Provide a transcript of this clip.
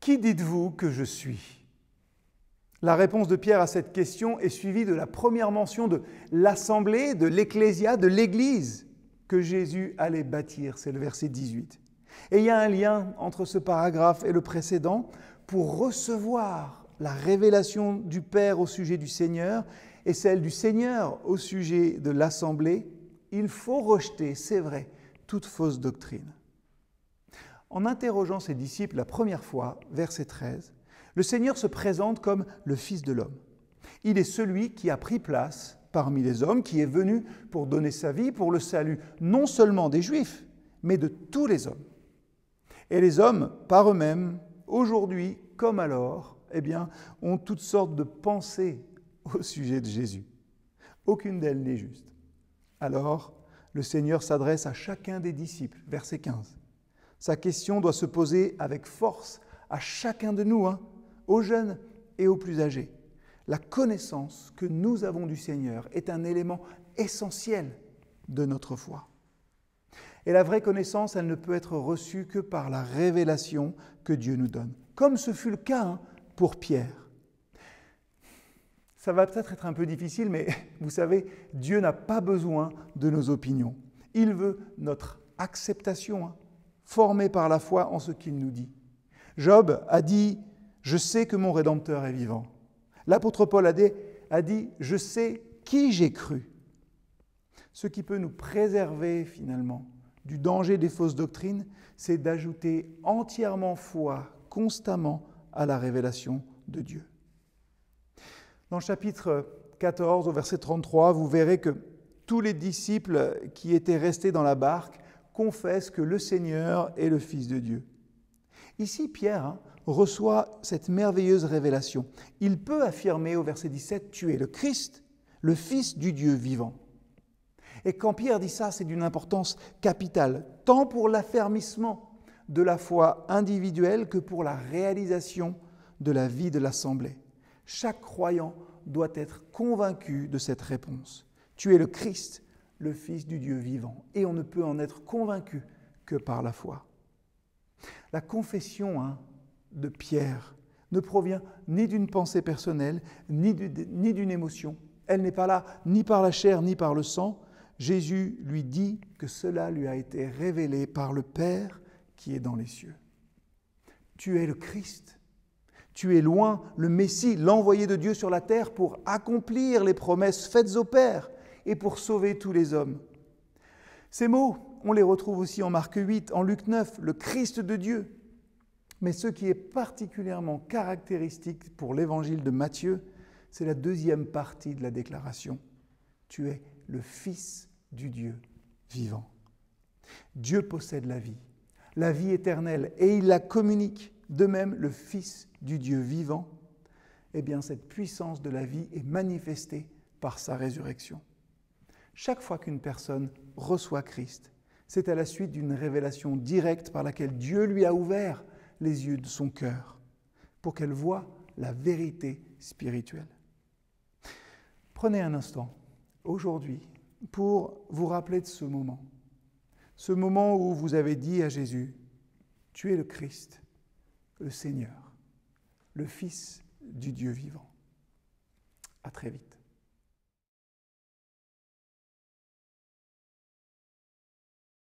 Qui dites-vous que je suis ? La réponse de Pierre à cette question est suivie de la première mention de l'assemblée, de l'ecclésia, de l'église que Jésus allait bâtir. C'est le verset 18. Et il y a un lien entre ce paragraphe et le précédent. Pour recevoir la révélation du Père au sujet du Seigneur et celle du Seigneur au sujet de l'assemblée, il faut rejeter, c'est vrai, toute fausse doctrine. En interrogeant ses disciples la première fois, verset 13, le Seigneur se présente comme le Fils de l'homme. Il est celui qui a pris place parmi les hommes, qui est venu pour donner sa vie pour le salut non seulement des Juifs, mais de tous les hommes. Et les hommes, par eux-mêmes, aujourd'hui comme alors, ont toutes sortes de pensées au sujet de Jésus. Aucune d'elles n'est juste. Alors, le Seigneur s'adresse à chacun des disciples, verset 15. Sa question doit se poser avec force à chacun de nous, aux jeunes et aux plus âgés. La connaissance que nous avons du Seigneur est un élément essentiel de notre foi. Et la vraie connaissance, elle ne peut être reçue que par la révélation que Dieu nous donne, comme ce fut le cas pour Pierre. Ça va peut-être être un peu difficile, mais vous savez, Dieu n'a pas besoin de nos opinions. Il veut notre acceptation, formée par la foi en ce qu'il nous dit. Job a dit « Je sais que mon Rédempteur est vivant ». L'apôtre Paul a dit « Je sais qui j'ai cru ». Ce qui peut nous préserver finalement du danger des fausses doctrines, c'est d'ajouter entièrement foi, constamment, à la révélation de Dieu. Dans le chapitre 14, au verset 33, vous verrez que tous les disciples qui étaient restés dans la barque confessent que le Seigneur est le Fils de Dieu. Ici, Pierre reçoit cette merveilleuse révélation. Il peut affirmer au verset 17 « Tu es le Christ, le Fils du Dieu vivant ». Et quand Pierre dit ça, c'est d'une importance capitale, tant pour l'affermissement de la foi individuelle que pour la réalisation de la vie de l'Assemblée. Chaque croyant doit être convaincu de cette réponse. Tu es le Christ, le Fils du Dieu vivant. Et on ne peut en être convaincu que par la foi. La confession de Pierre ne provient ni d'une pensée personnelle, ni d'une émotion. Elle n'est pas là ni par la chair, ni par le sang. Jésus lui dit que cela lui a été révélé par le Père qui est dans les cieux. Tu es le Christ. Tu es loin, le Messie, l'envoyé de Dieu sur la terre pour accomplir les promesses faites au Père et pour sauver tous les hommes. Ces mots, on les retrouve aussi en Marc 8, en Luc 9, le Christ de Dieu. Mais ce qui est particulièrement caractéristique pour l'évangile de Matthieu, c'est la deuxième partie de la déclaration. Tu es le Fils du Dieu vivant. Dieu possède la vie éternelle, et il la communique. De même, le Fils du Dieu vivant, cette puissance de la vie est manifestée par sa résurrection. Chaque fois qu'une personne reçoit Christ, c'est à la suite d'une révélation directe par laquelle Dieu lui a ouvert les yeux de son cœur pour qu'elle voie la vérité spirituelle. Prenez un instant, aujourd'hui, pour vous rappeler de ce moment où vous avez dit à Jésus, « Tu es le Christ, le Seigneur, le Fils du Dieu vivant. » À très vite.